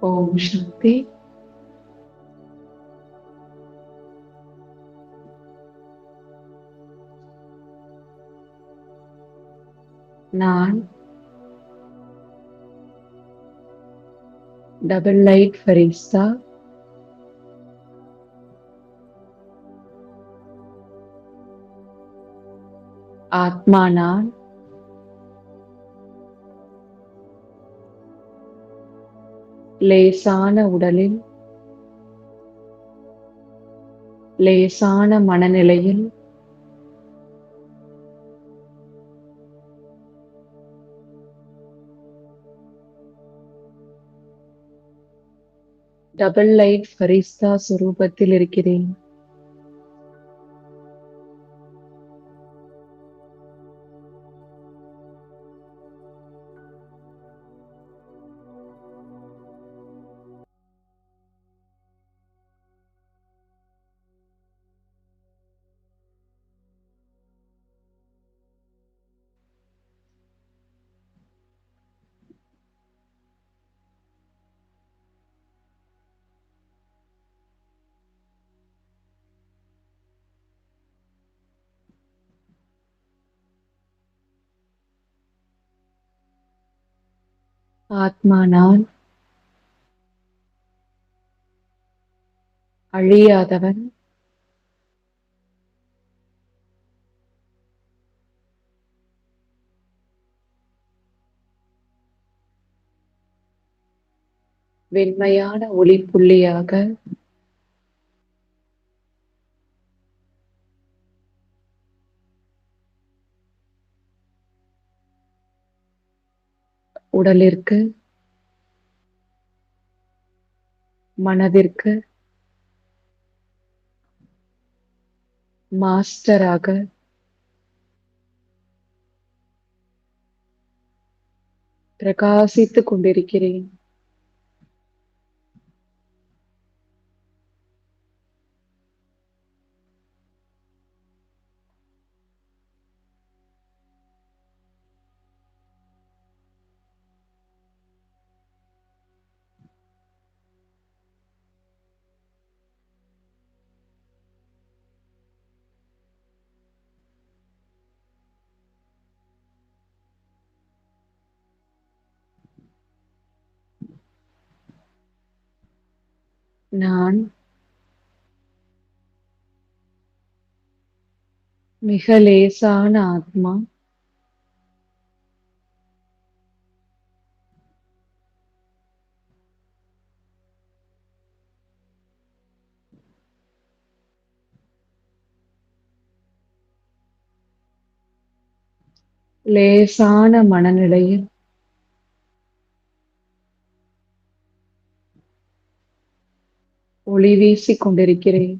ஓம் சாந்தி. நான் double light ஃபரிஸ்தா ஆத்மா. நான் லேசான உடலில் லேசான மனநிலையில் டபுள் லைட் ஃபரிஸ்தா சுரூபத்தில் இருக்கிறேன். ஆத்மா. நான் அழியாதவன், வெண்மையான ஒளிப்புள்ளியாக உடலிற்கு, மனதிற்கு மாஸ்டராக பிரகாசித்துக் கொண்டிருக்கிறேன். நான் மிக லேசான ஆத்மா. லேசான மனநிலையில் ஒளி வீசிக் கொண்டிருக்கிறேன்.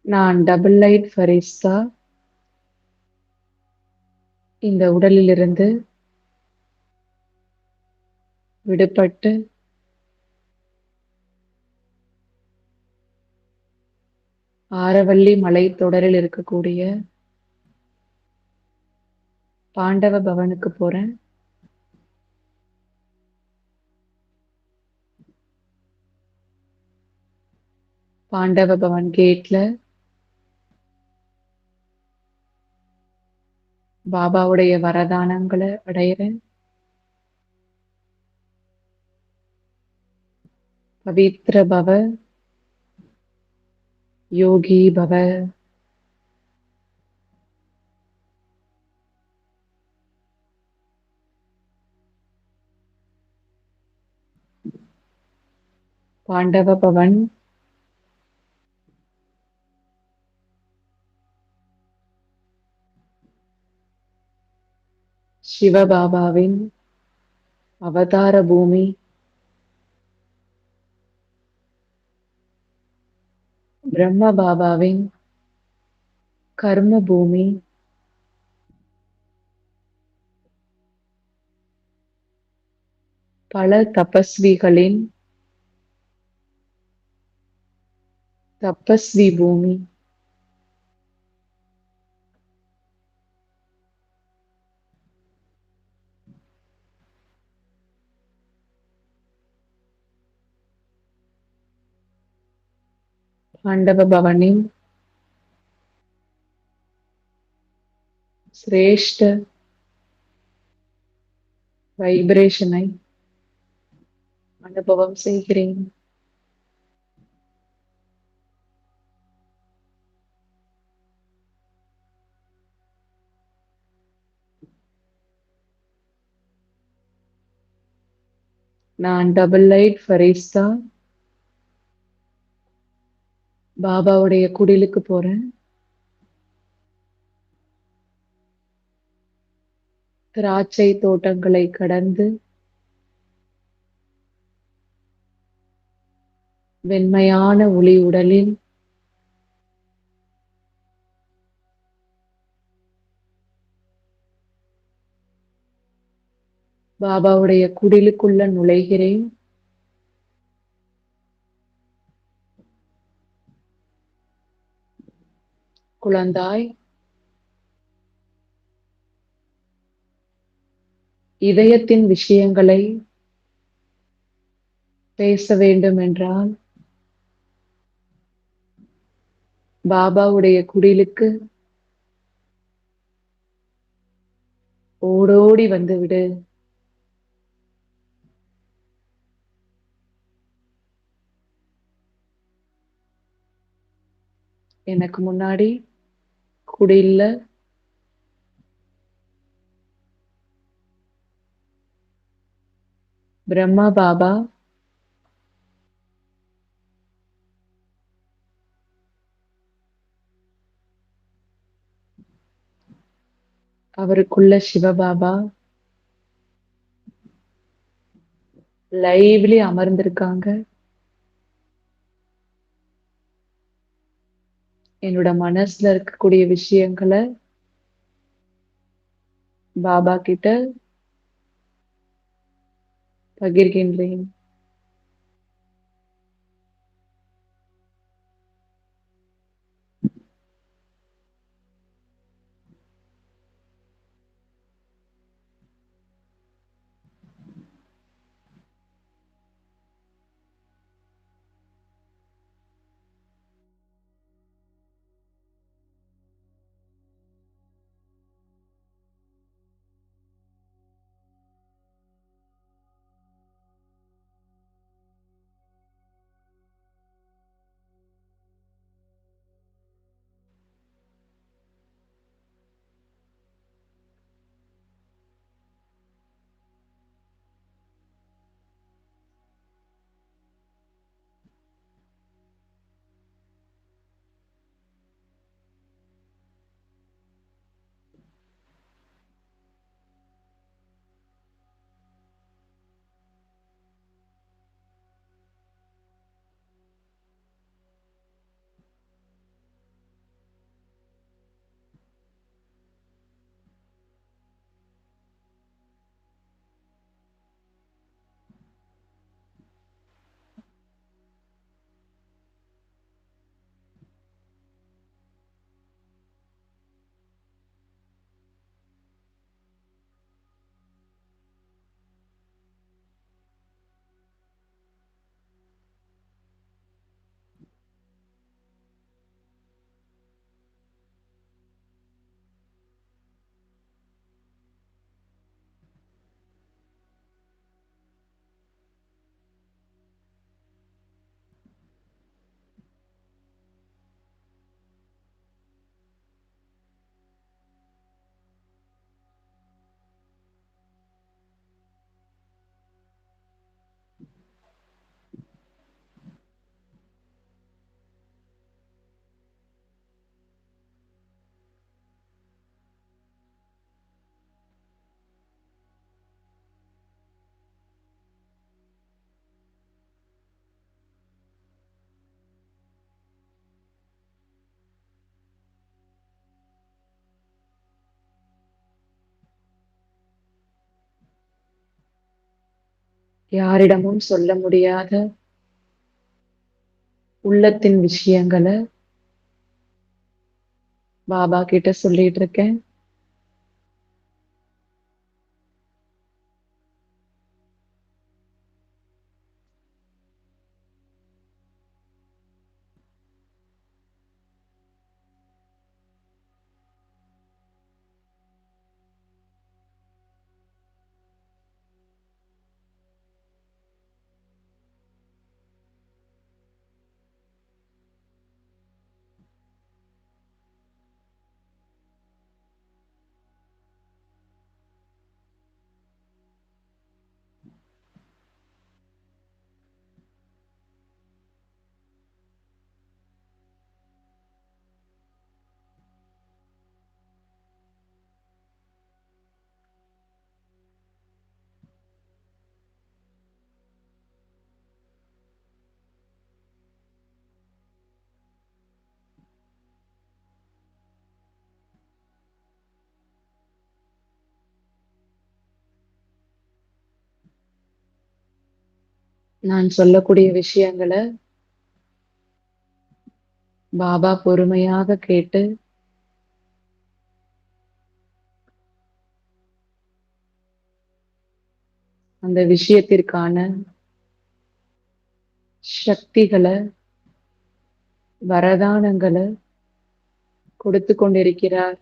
நான் டபுள் லைட் ஃபரிஸ்தா இந்த உடலிலிருந்து விடுபட்டு ஆரவல்லி மலைத்தொடரில் இருக்கக்கூடிய பாண்டவ பவனுக்கு போறேன். பாண்டவ பவன் கேட்ல பாபாவுடைய வரதானங்களை அடையிறேன். பவித்ர பவ, யோகி பவ. பாண்டவ பவன் சிவபாபாவின் அவதார பூமி. பிரம்ம பாபாவின் கர்ம பூமி. பல தபஸ்விகளின் தபஸ்வி பூமி. பாண்டவ பவனின் சிரேஷ்ட வைப்ரேஷனை அனுபவம் செய்கிறேன். நான் டபுள் லைட் ஃபரிஸ்தா பாபாவுடைய குடிலுக்கு போறேன். திராட்சை தோட்டங்களை கடந்து வெண்மையான ஒளி உடலில் பாபாவுடைய குடிலுக்குள்ள நுழைகிறேன். குழந்தாய், இதயத்தின் விஷயங்களை பேச வேண்டும் என்றால் பாபாவுடைய குடிலுக்கு ஓடோடி வந்துவிடு. எனக்கு முன்னாடி குடில்ல பிரம்மா பாபா அவருக்குள்ள சிவபாபா லைவ்லி அமர்ந்திருக்காங்க. என்னோட மனசுல இருக்கக்கூடிய விஷயங்களை பாபா கிட்ட பகிர்கின்றேன். யாரிடமும் சொல்ல முடியாத உள்ளத்தின் விஷயங்கள பாபா கிட்ட சொல்லிட்டு இருக்கேன். நான் சொல்லக்கூடிய விஷயங்கள பாபா பொறுமையாக கேட்டு அந்த விஷயத்திற்கான சக்திகள, வரதானங்கள கொடுத்து கொண்டிருக்கிறார்.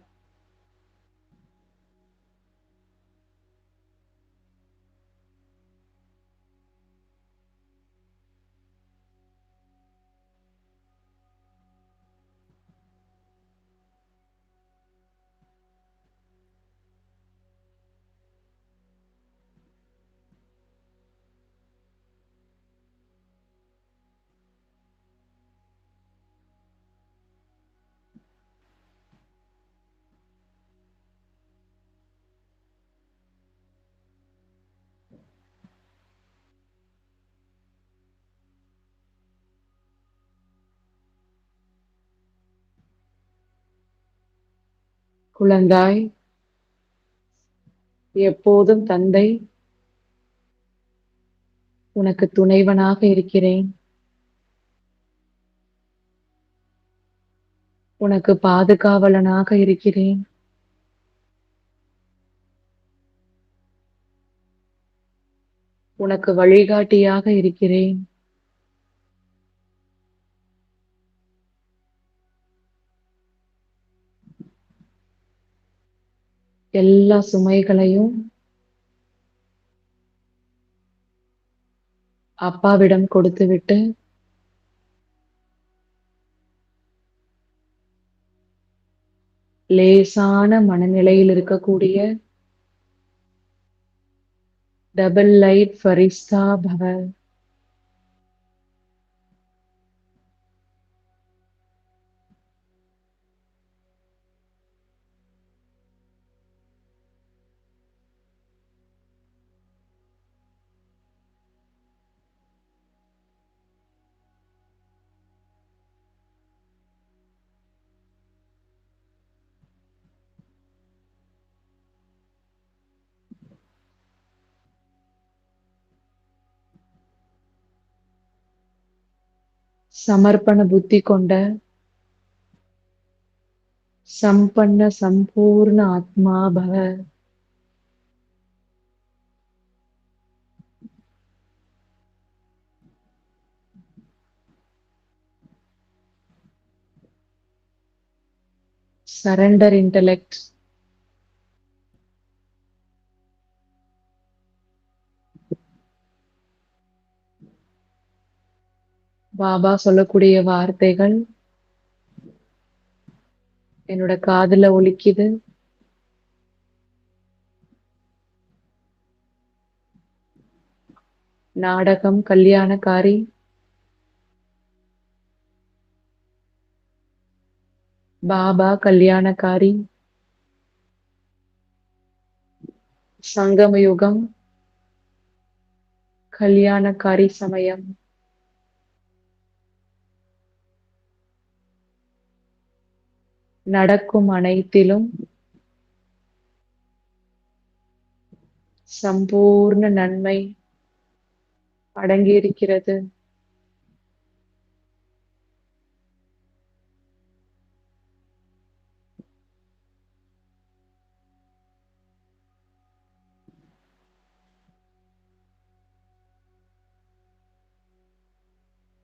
குழந்தாய், எப்போதும் தந்தை உனக்கு துணைவனாக இருக்கிறேன். உனக்கு பாதுகாவலனாக இருக்கிறேன். உனக்கு வழிகாட்டியாக இருக்கிறேன். எல்லா சுமைகளையும் அப்பாவிடம் கொடுத்துவிட்டு லேசான மனநிலையில் இருக்கக்கூடிய டபுள் லைட் ஃபரிஸ்தா பவ. சமர்ப்பண புத்தி கொண்ட சம்பன்ன சம்பூர்ண ஆத்மா பவ. Surrender intellect. பாபா சொல்லக்கூடிய வார்த்தைகள் என்னோட காதுல ஒலிக்குது. நாடகம் கல்யாணக்காரி, பாபா கல்யாணக்காரி, சங்கமயுகம் கல்யாணக்காரி சமயம். நடக்கும் அனைத்திலும் சம்பூர்ண நன்மை, அடங்கியிருக்கிறது.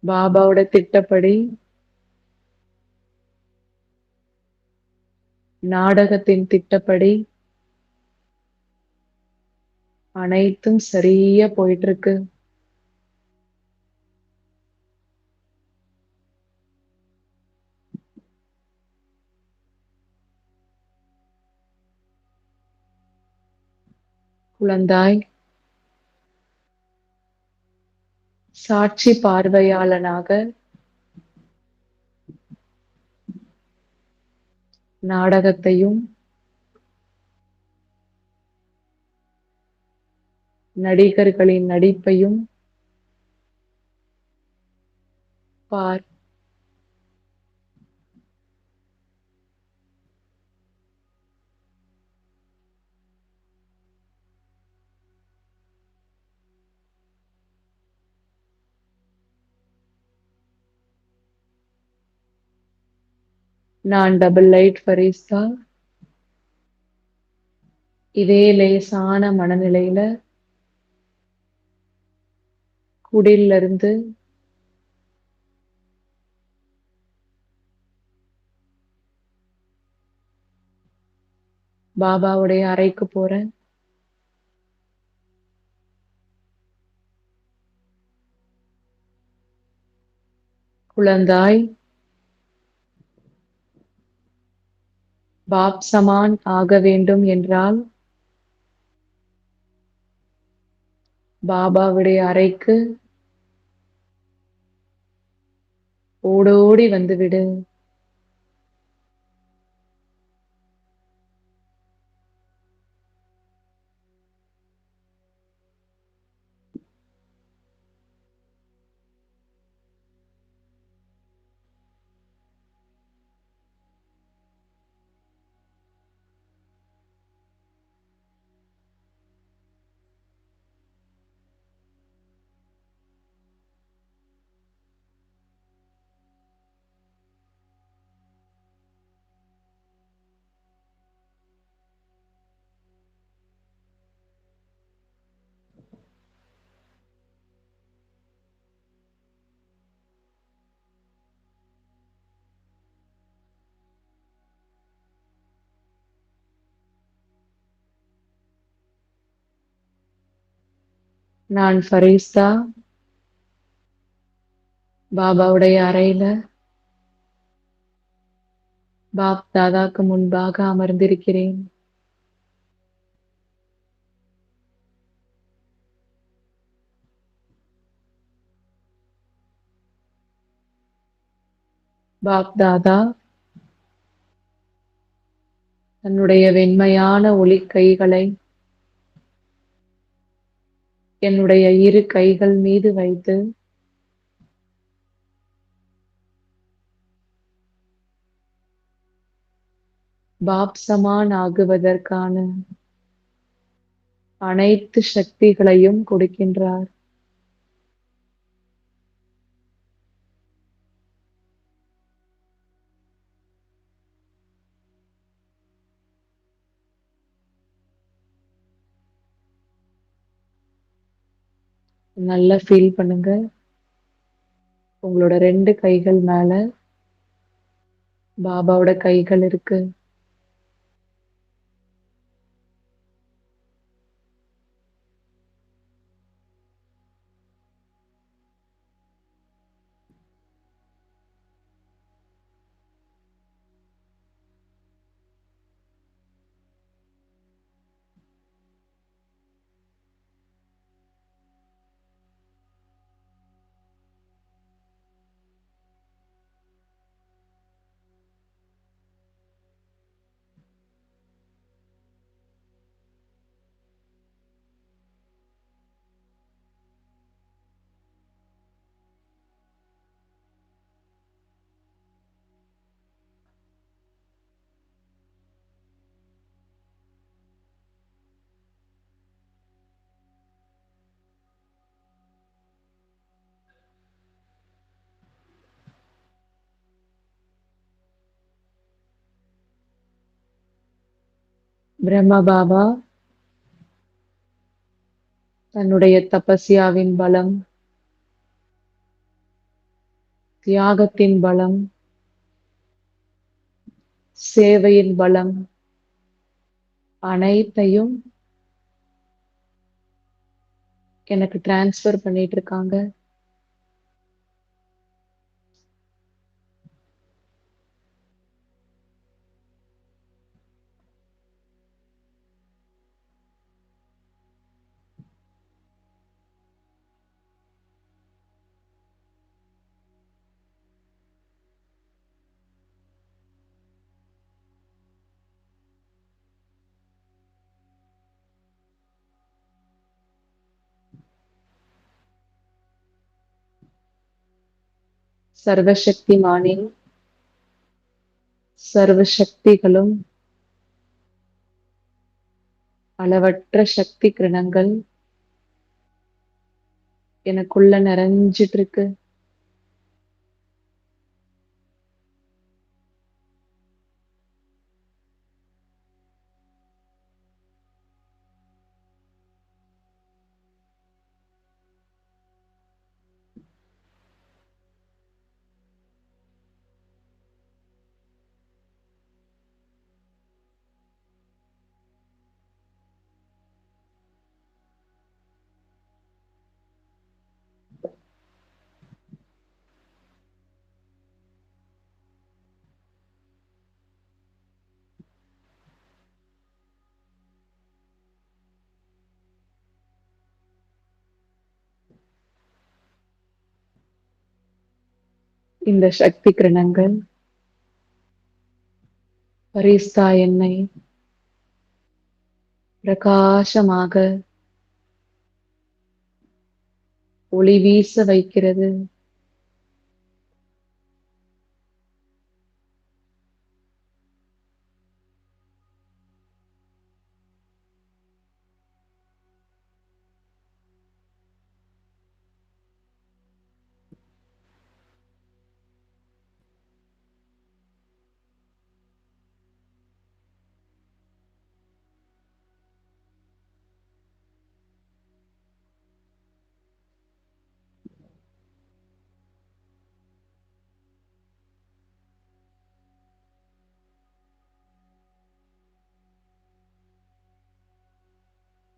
பாபாவோட திட்டப்படி நாடகத்தின் திட்டப்படி அனைத்தும் சரியா போயிட்டு இருக்கு. குழந்தாய், சாட்சி பார்வையாளனாக நாடகத்தையும் நடிகர்களின் நடிப்பையும் பார். நான் டபுள் லைட் ஃபரிஸ்தா இதே லேசான மனநிலையில குடில்ல இருந்து பாபாவுடைய அறைக்கு போறேன். குழந்தாய், பாப் சமான் ஆக வேண்டும் என்றால் பாபாவுடைய அறைக்கு ஓடோடி வந்துவிடு. நான் ஃபரிஸ்தா பாபாவுடைய அறையில பாப் தாதாக்கு முன்பாக அமர்ந்திருக்கிறேன். பாப் தாதா தன்னுடைய வெண்மையான ஒளிக் கைகளை என்னுடைய இரு கைகள் மீது வைத்து பாப் சமான் ஆகுவதற்கான அனைத்து சக்திகளையும் கொடுக்கின்றார். நல்லா ஃபீல் பண்ணுங்க. உங்களோட 2 கைகள் மேல பாபாவோட கைகள் இருக்கு. பிரம்ம பாபா தன்னுடைய தபஸ்யாவின் பலம், தியாகத்தின் பலம், சேவையின் பலம் அனைத்தையும் எனக்கு டிரான்ஸ்ஃபர் பண்ணிட்டு இருக்காங்க. சர்வசக்திமானின் சர்வ சக்திகளும் அளவற்ற சக்தி கிரணங்கள் எனக்குள்ள நிறைஞ்சிட்டு இருக்கு. இந்த சக்தி கிரணங்கள் பரிஸ்தா என்னை பிரகாசமாக ஒளி வீச வைக்கிறது.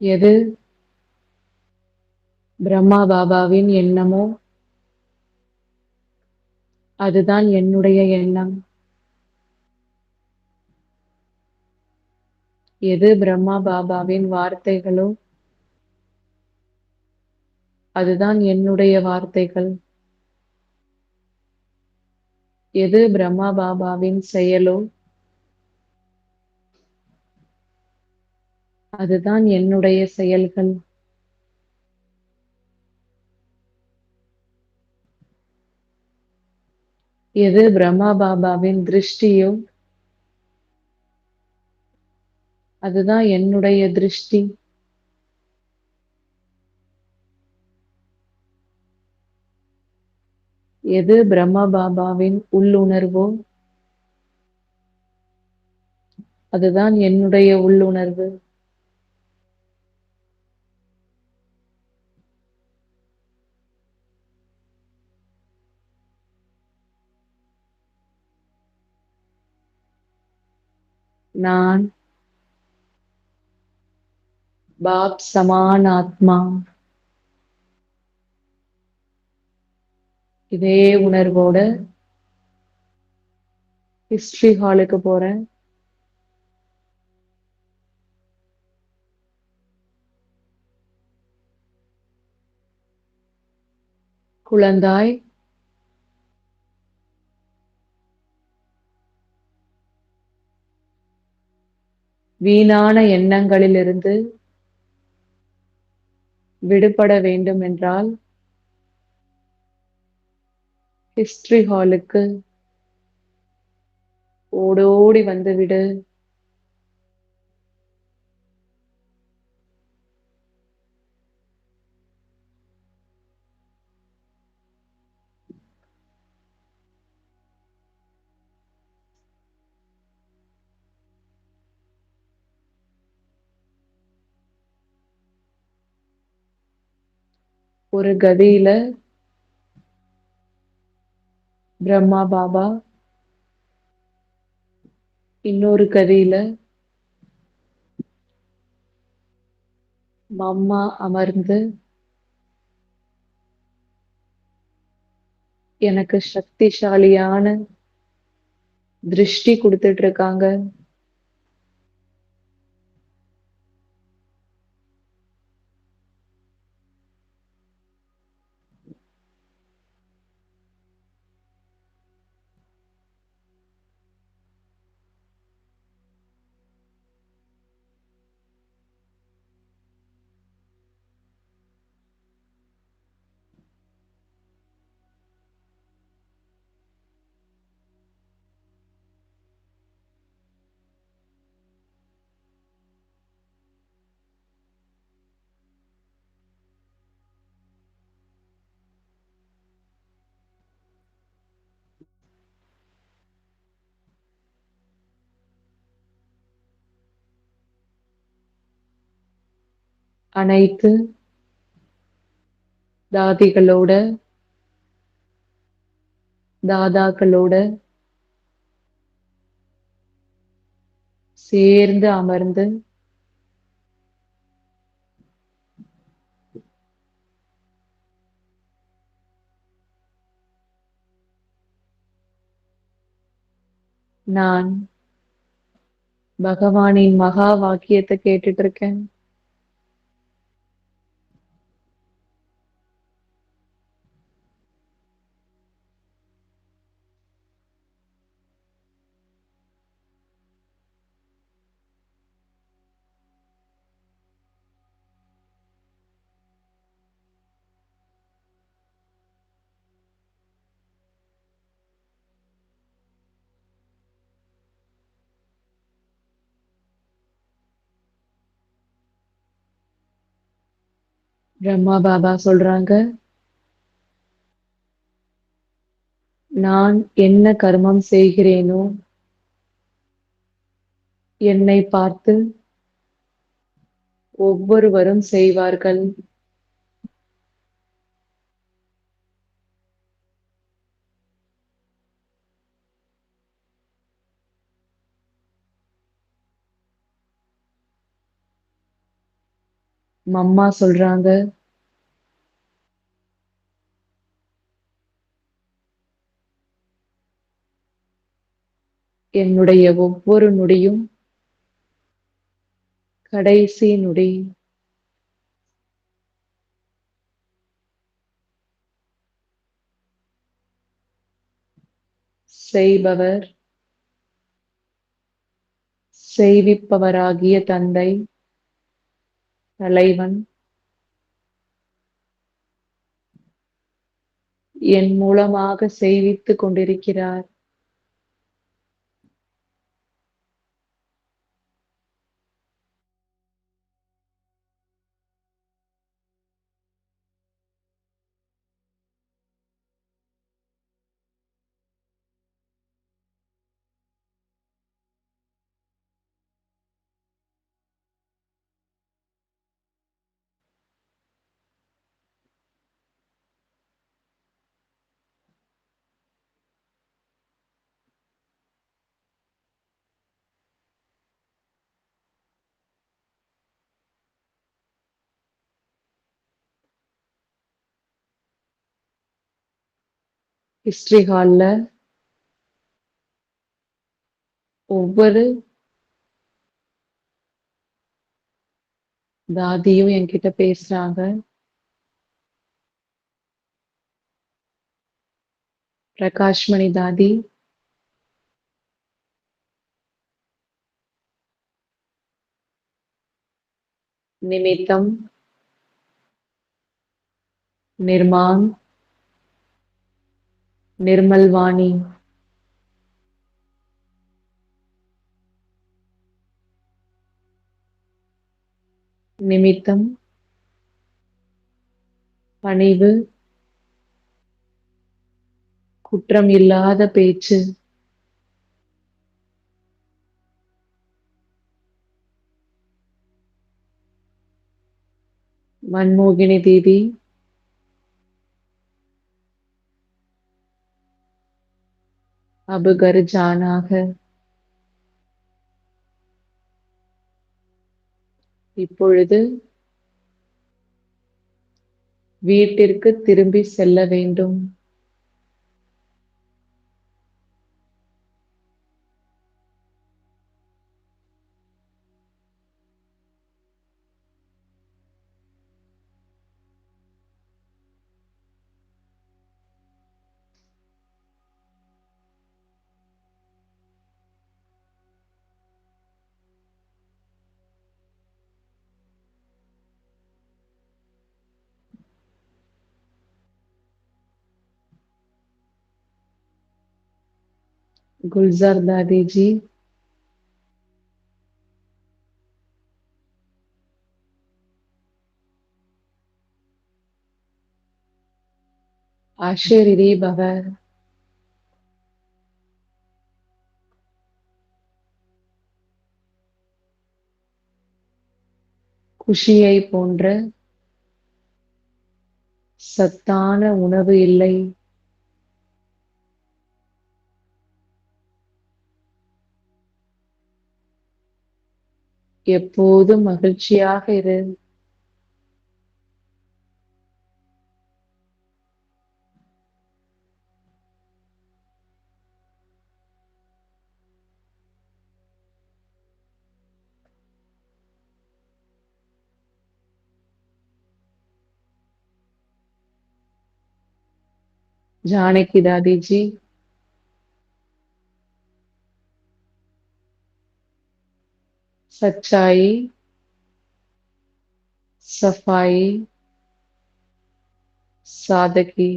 எது பிரம்மா பாபாவின் எண்ணமோ அதுதான் என்னுடைய எண்ணம். எது பிரம்மா பாபாவின் வார்த்தைகளோ அதுதான் என்னுடைய வார்த்தைகள். எது பிரம்மா பாபாவின் செயலோ அதுதான் என்னுடைய செயல்கள். எது பிரம்மா பாபாவின் திருஷ்டியோ அதுதான் என்னுடைய திருஷ்டி. எது பிரம்மா பாபாவின் உள்ளுணர்வோ அதுதான் என்னுடைய உள்ளுணர்வு. நான் பாப் சமான் ஆத்மா. இதே உணர்வோட ஹிஸ்டரி ஹாலுக்கு போறேன். குழந்தாய், வீணான எண்ணங்களிலிருந்து விடுபட வேண்டும் என்றால் ஹிஸ்டரி ஹாலுக்கு ஓடோடி வந்து விடு. ஒரு கதியில பிரம்மா பாபா, இன்னொரு கதியில மம்மா அமர்ந்து எனக்கு சக்திசாலியான திருஷ்டி குடுத்துட்டு இருக்காங்க. அனைத்து தாதிகளோட, தாதாக்களோட சேர்ந்து அமர்ந்து நான் பகவானின் மகா வாக்கியத்தை கேட்டுட்டு இருக்கேன். பிரம்மா பாபா சொல்றாங்க, நான் என்ன கர்மம் செய்கிறேனோ என்னை பார்த்து ஒவ்வொருவரும் செய்வார்கள். மம்மா சொல்றாங்க, என்னுடைய ஒவ்வொரு நொடியும் கடைசி நொடி. செய்பவர், செய்விப்பவராகிய தந்தை, தலைவன் என் மூலமாக செய்வித்துக் கொண்டிருக்கிறார். ஹிஸ்டரி ஹால்ல ஒவ்வொரு தாதியும் என்கிட்ட பேசுறாங்க. பிரகாஷ்மணி தாதி, நிமித்தம், நிர்மான், நிர்மல்வாணி, நிமித்தம், பணிவு, குற்றம் இல்லாத பேச்சு, மன்மோகினி தீதி, अब घर जाना है. இப்பொழுது வீட்டிற்கு திரும்பி செல்ல வேண்டும். गुलजार दादी जी, आशीर्वादी भव. குஷியை போன்ற சத்தான உணவு இல்லை. எப்போதும் மகிழ்ச்சியாக இரு. जानकी दादी जी, सच्चाई, सफाई, सादगी,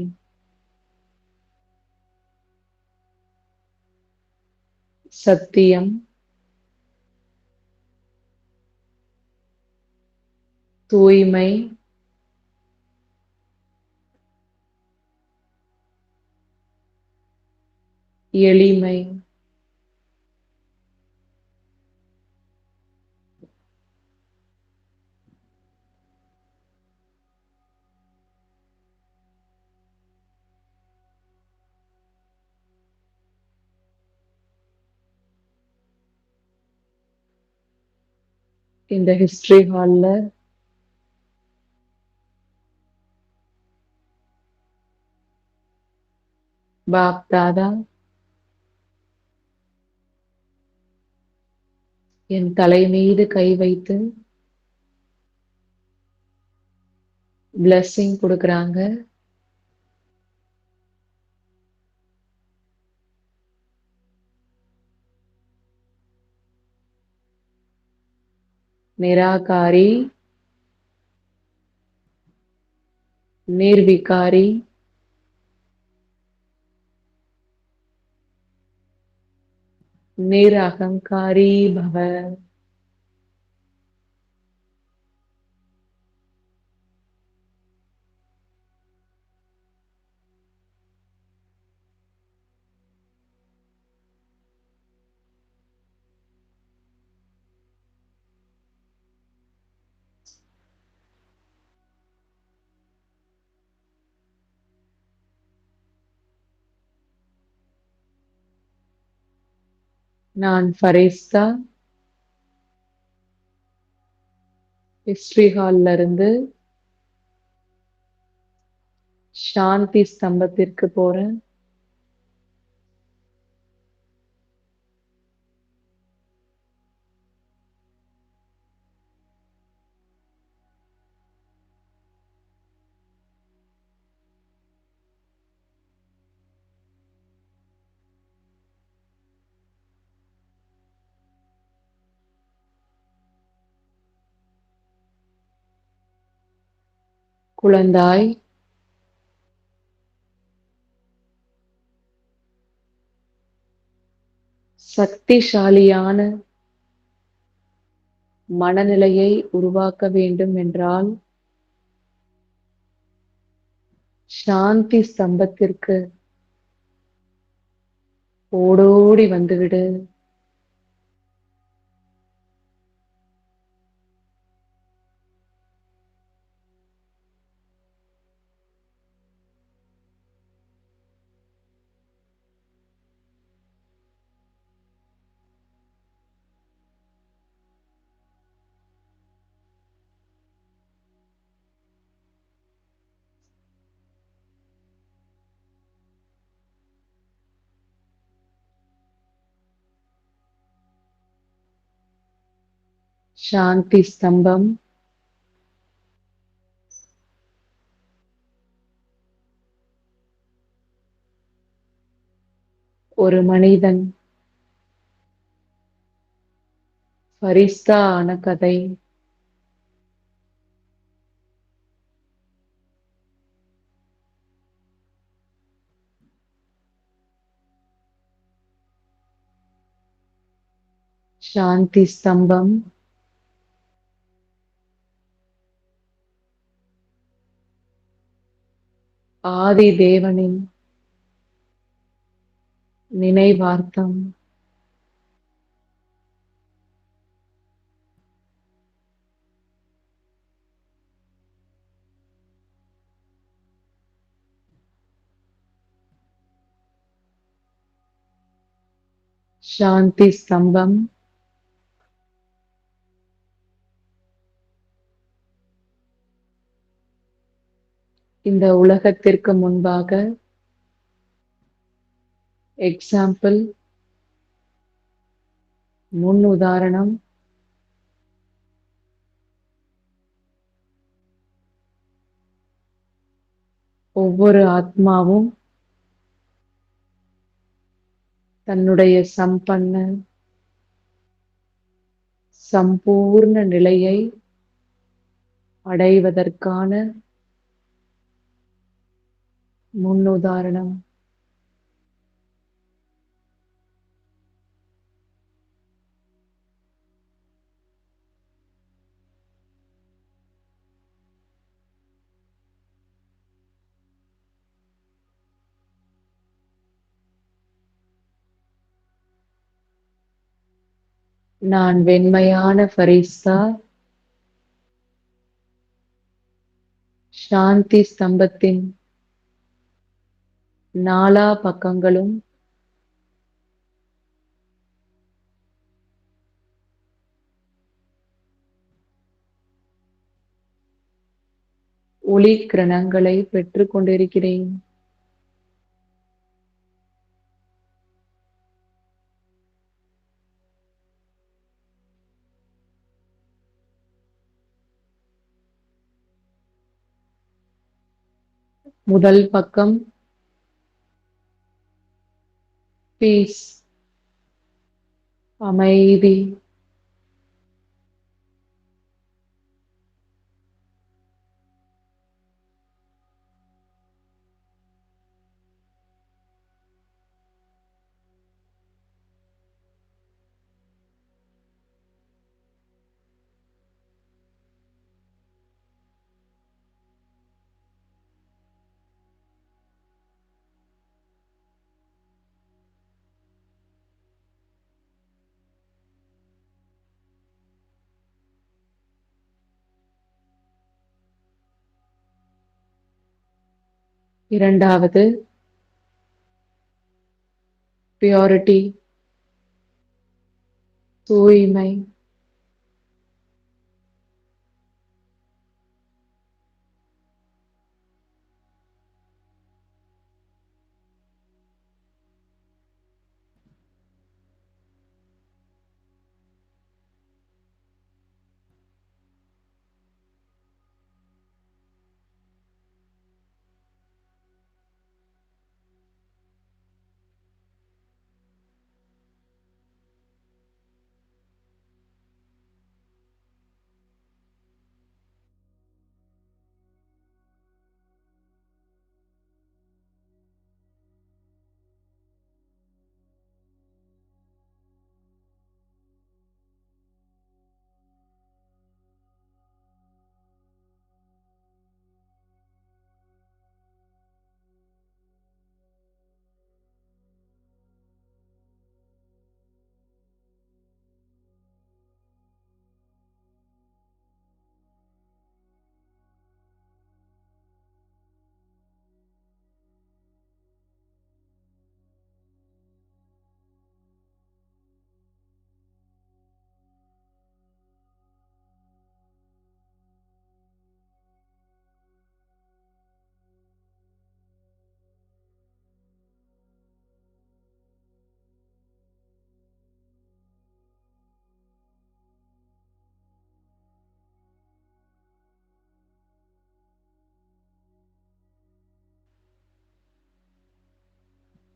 सत्यम, தூய்மை, எளிமை. இந்த ஹிஸ்டரி ஹால்ல பாப் தாதா என் தலை மீது கை வைத்து பிளெஸ்ஸிங் கொடுக்கறாங்க. निराकारी, निर्विकारी, निरहंकारी भव. நான் ஃபரிஸ்தா ஹிஸ்டரி ஹால்ல இருந்து சாந்தி ஸ்தம்பத்திற்கு போறேன். குழந்தாய், சக்திசாலியான மனநிலையை உருவாக்க வேண்டும் என்றால் சாந்தி ஸ்தம்பத்திற்கு ஓடோடி வந்துவிடு. சாந்தி ஸ்தம்பம். ஒரு மனிதன் ஃபரிஸ்தா ஆன கதை. சாந்தி ஸ்தம்பம். ஆதி தேவனின் நினைவார்த்தம். சாந்தி ஸ்தம்பம். இந்த உலகத்திற்கு முன்பாக எக்ஸாம்பிள், முன் உதாரணம். ஒவ்வொரு ஆத்மாவும் தன்னுடைய சம்பன்ன சம்பூர்ண நிலையை அடைவதற்கான முன்னுதாரணம். நான் வெண்மையான ஃபரிஸ்தா. சாந்தி ஸ்தம்பத்தின் நாலா பக்கங்களும் ஒளி கிரணங்களை பெற்றுக் கொண்டிருக்கிறேன். முதல் பக்கம் பீஸ், அமைதி. இரண்டாவது பியூரிட்டி, தூய்மை.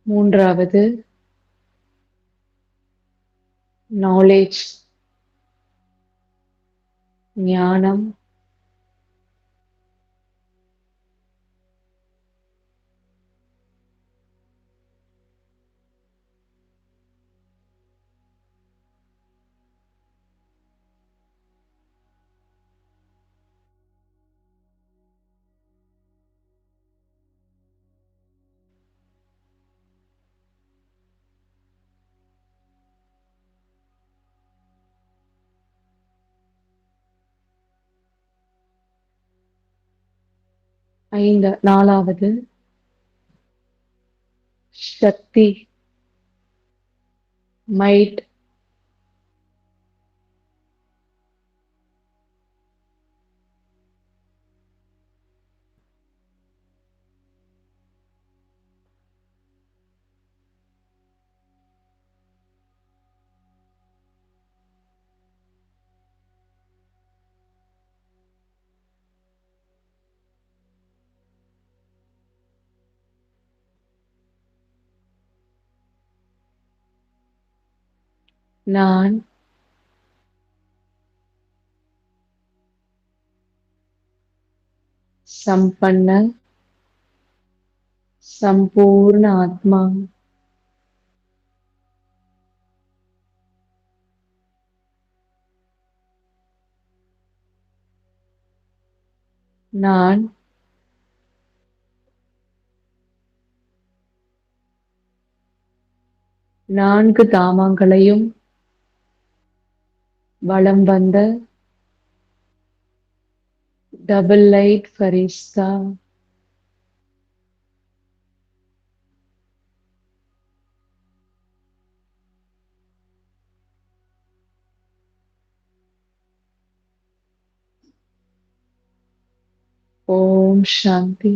மூன்றாவது நாலேட்ஜ், ஞானம். நாலாவது சக்தி, மைட். நான் संपन्न संपूर्ण आत्मा. நான் 4 தாமங்களையும் வலம் வந்த டபுள் லைட் ஃபரிஸ்தா. ஓம் சாந்தி.